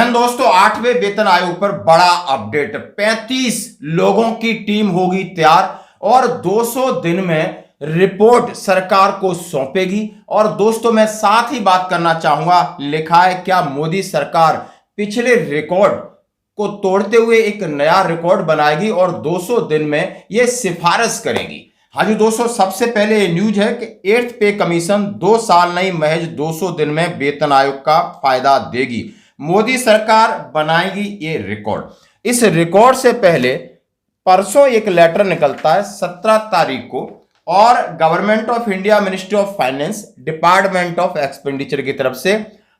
धन दोस्तों, 8वें वेतन आयोग पर बड़ा अपडेट। 35 लोगों की टीम होगी तैयार और 200 दिन में रिपोर्ट सरकार को सौंपेगी। और दोस्तों मैं साथ ही बात करना चाहूंगा, लिखा है क्या मोदी सरकार पिछले रिकॉर्ड को तोड़ते हुए एक नया रिकॉर्ड बनाएगी और 200 दिन में यह सिफारिश करेगी। हाँ जी दोस्तों, सबसे पहले ये न्यूज है कि 8th पे कमीशन 2 साल नहीं महज 200 दिन में वेतन आयोग का फायदा देगी। मोदी सरकार बनाएगी ये रिकॉर्ड। इस रिकॉर्ड से पहले परसों एक लेटर निकलता है 17 तारीख को, और government of India, ministry of finance, department of expenditure की तरफ से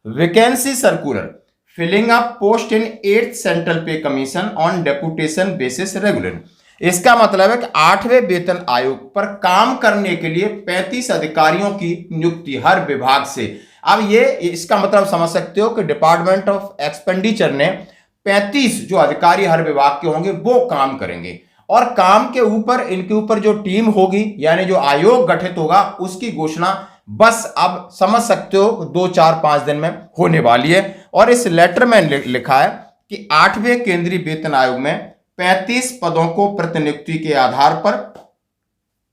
vacancy circular filling up post in 8th central pay commission on deputation basis regular. इसका मतलब है कि 8वें वेतन आयोग पर काम करने के लिए 35 अधिकारियों की नियुक्ति हर विभाग से। अब ये इसका मतलब समझ सकते हो कि डिपार्टमेंट ऑफ एक्सपेंडिचर ने 35 जो अधिकारी हर विभाग के होंगे वो काम करेंगे, और काम के ऊपर इनके ऊपर जो टीम होगी यानी जो आयोग गठित होगा उसकी घोषणा बस अब समझ सकते हो 2, 4, 5 दिन में होने वाली है। और इस लेटर में लिखा है कि 8वें केंद्रीय वेतन आयोग में 35 पदों को प्रतिनियुक्ति के आधार पर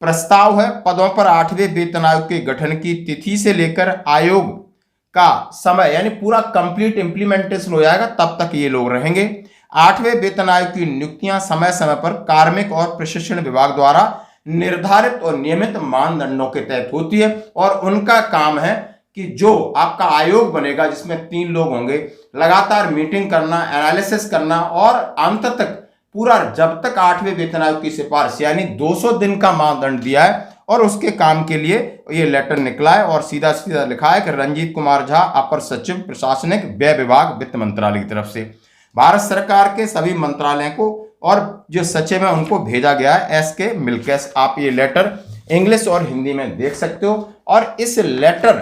प्रस्ताव है। पदों पर 8वें वेतन आयोग के गठन की तिथि से लेकर आयोग का समय यानी पूरा कंप्लीट इंप्लीमेंटेशन हो जाएगा तब तक ये लोग रहेंगे। 8वें वेतन आयोग की नियुक्तियां समय समय पर कार्मिक और प्रशिक्षण विभाग द्वारा निर्धारित और नियमित मानदंडों के तहत होती है, और उनका काम है कि जो आपका आयोग बनेगा जिसमें 3 लोग होंगे, लगातार मीटिंग करना, एनालिसिस करना, और अंत तक पूरा जब तक 8वें वेतन आयोग की सिफारिश यानी 200 दिन का मानदंड दिया है, और उसके काम के लिए ये लेटर निकला है। और सीधा सीधा लिखा है कि रंजीत कुमार झा, अपर सचिव प्रशासनिक व्यय विभाग, वित्त मंत्रालय की तरफ से भारत सरकार के सभी मंत्रालयों को और जो सचिव है उनको भेजा गया है एसके मिल्केस। आप ये लेटर इंग्लिश और हिंदी में देख सकते हो। और इस लेटर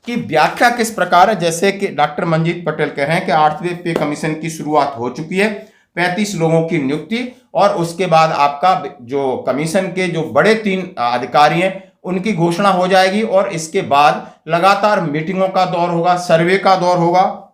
की व्याख्या किस प्रकार है, जैसे कि डॉक्टर मंजीत पटेल कह रहे हैं कि 8वें पे कमीशन की शुरुआत हो चुकी है, 35 लोगों की नियुक्ति, और उसके बाद आपका जो कमीशन के जो बड़े 3 अधिकारी हैं उनकी घोषणा हो जाएगी, और इसके बाद लगातार मीटिंगों का दौर होगा, सर्वे का दौर होगा,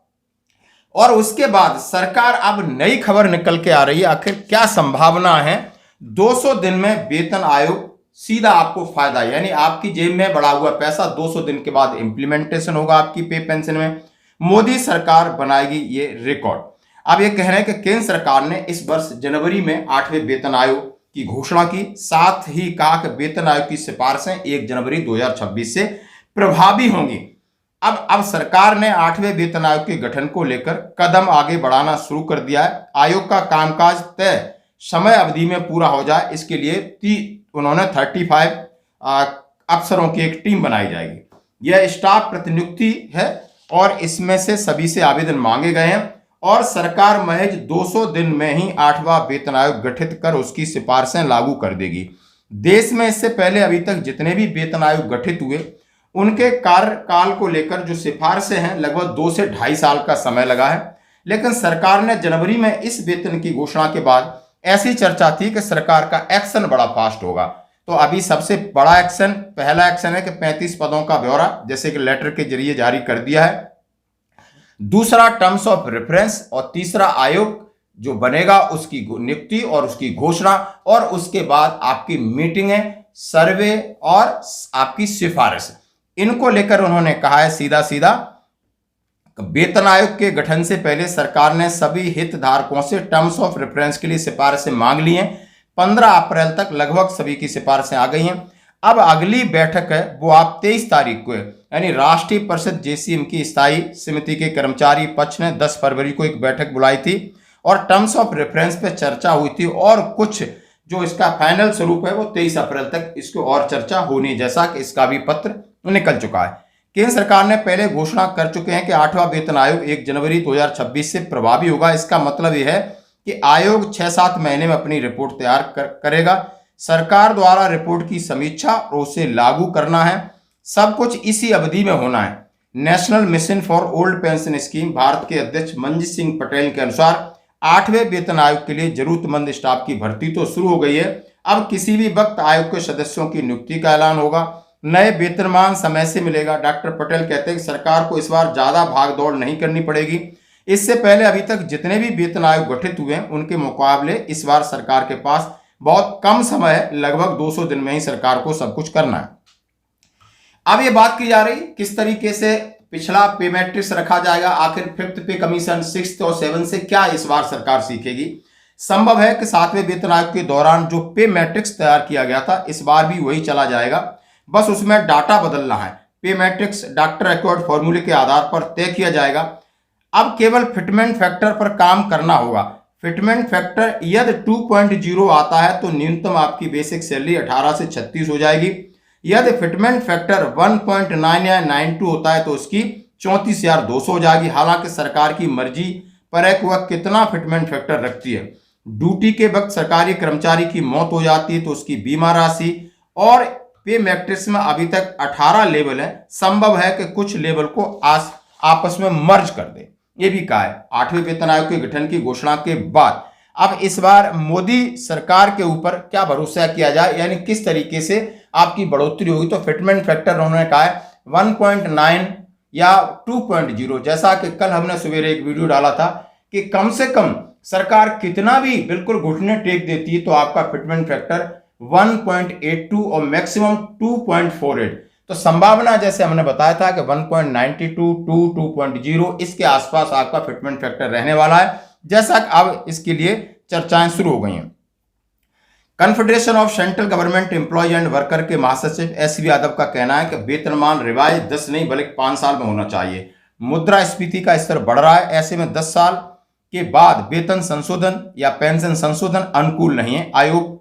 और उसके बाद सरकार अब नई खबर निकल के आ रही है। आखिर क्या संभावना है, 200 दिन में वेतन आयोग सीधा आपको फायदा यानी आपकी जेब में बढ़ा हुआ पैसा 200 दिन के बाद इंप्लीमेंटेशन होगा आपकी पे पेंशन में। मोदी सरकार बनाएगी ये रिकॉर्ड। अब ये कह रहे हैं कि केंद्र सरकार ने इस वर्ष जनवरी में 8वें वेतन आयोग की घोषणा की, साथ ही कहा कि वेतन आयोग की सिफारिशें 1 जनवरी 2026 से प्रभावी होंगी। अब सरकार ने 8वें वेतन आयोग के गठन को लेकर कदम आगे बढ़ाना शुरू कर दिया है। आयोग का कामकाज तय समय अवधि में पूरा हो जाए, इसके लिए उन्होंने 35 अफसरों की एक टीम बनाई जाएगी। यह स्टाफ प्रतिनियुक्ति है और इसमें से सभी से आवेदन मांगे गए हैं, और सरकार महज 200 दिन में ही 8वां वेतन आयोग गठित कर उसकी सिफारिशें लागू कर देगी। देश में इससे पहले अभी तक जितने भी वेतन आयोग गठित हुए उनके कार्यकाल को लेकर जो सिफारिशें हैं लगभग 2 से 2.5 साल का समय लगा है, लेकिन सरकार ने जनवरी में इस वेतन की घोषणा के बाद ऐसी चर्चा थी कि सरकार का एक्शन बड़ा फास्ट होगा। तो अभी सबसे बड़ा एक्शन, पहला एक्शन है कि 35 पदों का ब्यौरा जैसे कि लेटर के जरिए जारी कर दिया है, दूसरा टर्म्स ऑफ रेफरेंस, और तीसरा आयोग जो बनेगा उसकी नियुक्ति और उसकी घोषणा, और उसके बाद आपकी मीटिंगें, सर्वे और आपकी सिफारिश। इनको लेकर उन्होंने कहा है सीधा सीधा वेतन आयोग के गठन से पहले सरकार ने सभी हितधारकों से टर्म्स ऑफ रेफरेंस के लिए सिफारिशें मांग ली हैं। 15 अप्रैल तक लगभग सभी की सिफारिशें आ गई हैं। अब अगली बैठक है वो आप 23 तारीख को है, यानी राष्ट्रीय परिषद जेसीएम की स्थायी समिति के कर्मचारी पक्ष ने 10 फरवरी को एक बैठक बुलाई थी और टर्म्स ऑफ रेफरेंस पे चर्चा हुई थी, और कुछ जो इसका फाइनल स्वरूप है वो 23 अप्रैल तक इसको और चर्चा होनी, जैसा कि इसका भी पत्र निकल चुका है। केंद्र सरकार ने पहले घोषणा कर चुके हैं कि 8वां वेतन आयोग 1 जनवरी 2026 से प्रभावी होगा। इसका मतलब यह है कि आयोग 6-7 महीने में अपनी रिपोर्ट तैयार करेगा। सरकार द्वारा रिपोर्ट की समीक्षा और उसे लागू करना है। सब कुछ इसी अवधि में होना है। National mission for old pension scheme Bharat के अध्यक्ष मंजीत सिंह पटेल के अनुसार 8वें वेतन आयोग के लिए जरूरतमंद स्टाफ की भर्ती तो शुरू हो गई है। अब किसी भी वक्त आयोग के सदस्यों की नियुक्ति का ऐलान होगा। नए वेतनमान समय से मिलेगा। डॉक्टर पटेल कहते हैं कि सरकार को इस बार ज्यादा भाग दौड़ नहीं करनी पड़ेगी। इससे पहले अभी तक जितने भी वेतन आयोग गठित हुए हैं उनके मुकाबले इस बार सरकार के पास बहुत कम समय है, लगभग 200 दिन में ही सरकार को सब कुछ करना है। अब ये बात की जा रही किस तरीके से पिछला पे मैट्रिक्स रखा जाएगा, आखिर फिफ्थ पे कमीशन, सिक्स्थ और सेवन से क्या इस बार सरकार सीखेगी। संभव है कि 7वें वेतन आयोग के दौरान जो पे मैट्रिक्स तैयार किया गया था इस बार भी वही चला जाएगा, बस उसमें डाटा बदलना है। पे मैट्रिक्स डॉक्टर एक्वार्ड फॉर्मूले के आधार पर तय किया जाएगा। अब केवल फिटमेंट फैक्टर पर काम करना होगा। फिटमेंट फैक्टर यदि 2.0 आता है तो न्यूनतम आपकी बेसिक सैलरी 18 से 36 हो जाएगी। यदि फिटमेंट फैक्टर 1.9 या 92 होता है तो उसकी 34,200 हो जाएगी। हालांकि सरकार की मर्जी पर है कि वह कितना फिटमेंट फैक्टर रखती है। ड्यूटी के वक्त सरकारी कर्मचारी की मौत हो जाती है तो उसकी बीमा राशि, और पे मैट्रिक्स में अभी तक 18 लेवल है, संभव है कि कुछ लेवल को आपस में मर्ज कर दे, ये भी कहा है 8वें वेतन आयोग के गठन की घोषणा के बाद। अब इस बार मोदी सरकार के ऊपर क्या भरोसा किया जाए, यानी किस तरीके से आपकी बढ़ोतरी होगी। तो फिटमेंट फैक्टर उन्होंने कहा है 1.9 या 2.0, जैसा कि कल हमने सवेरे एक वीडियो डाला था कि कम से कम सरकार कितना भी बिल्कुल घुटने टेक देती है तो आपका फिटमेंट फैक्टर 1.82 और मैक्सिमम 2.48। तो संभावना जैसे हमने बताया था कि 1.92 टू 2.0 इसके आसपास आपका फिटमेंट फैक्टर रहने वाला है, जैसा कि अब इसके लिए चर्चाएं शुरू हो गई हैं। Confederation of central government employ and worker के महासचिव एस.वी. यादव का कहना है कि वेतनमान रिवाइज 10 नहीं बल्कि 5 साल में होना चाहिए। मुद्रास्फीति का स्तर बढ़ रहा है, ऐसे में 10 साल के बाद वेतन संशोधन या पेंशन संशोधन अनुकूल नहीं है। आयोग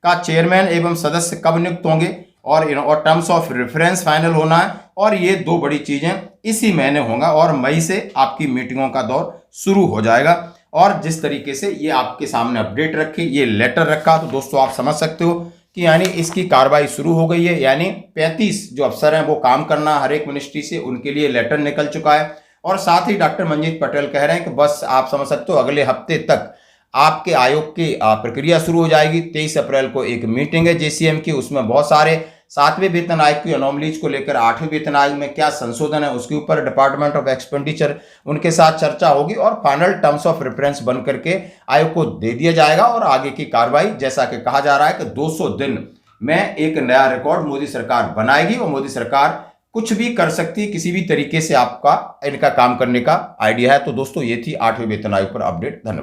का चेयरमैन एवं सदस्य कब नियुक्त होंगे और टर्म्स ऑफ रेफरेंस फाइनल होना है, और ये दो बड़ी चीजें इसी महीने होगा और मई से आपकी मीटिंगों का दौर शुरू हो जाएगा। और जिस तरीके से ये आपके सामने अपडेट रखी, ये लेटर रखा, तो दोस्तों आप समझ सकते हो कि यानी इसकी कार्रवाई शुरू हो गई है। यानी 35 जो अफसर हैं वो काम करना हर एक मिनिस्ट्री से, उनके लिए लेटर निकल चुका है। और साथ ही डॉक्टर मंजीत पटेल कह रहे हैं कि बस आप समझ सकते हो अगले हफ्ते तक आपके आयोग की प्रक्रिया शुरू हो जाएगी। 23 अप्रैल को एक मीटिंग है जेसीएम की, उसमें बहुत सारे 7वें वेतन आयोग की अनोमलीज को लेकर 8वें वेतन आयोग में क्या संशोधन है उसके ऊपर डिपार्टमेंट ऑफ एक्सपेंडिचर उनके साथ चर्चा होगी और फाइनल टर्म्स ऑफ रेफरेंस बन करके आयोग को दे दिया जाएगा। और आगे की कार्रवाई जैसा कि कहा जा रहा है कि 200 दिन में एक नया रिकॉर्ड मोदी सरकार बनाएगी और मोदी सरकार कुछ भी कर सकती है, किसी भी तरीके से आपका इनका काम करने का आइडिया है। तो दोस्तों ये थी 8वें वेतन आयोग पर अपडेट। धन्यवाद।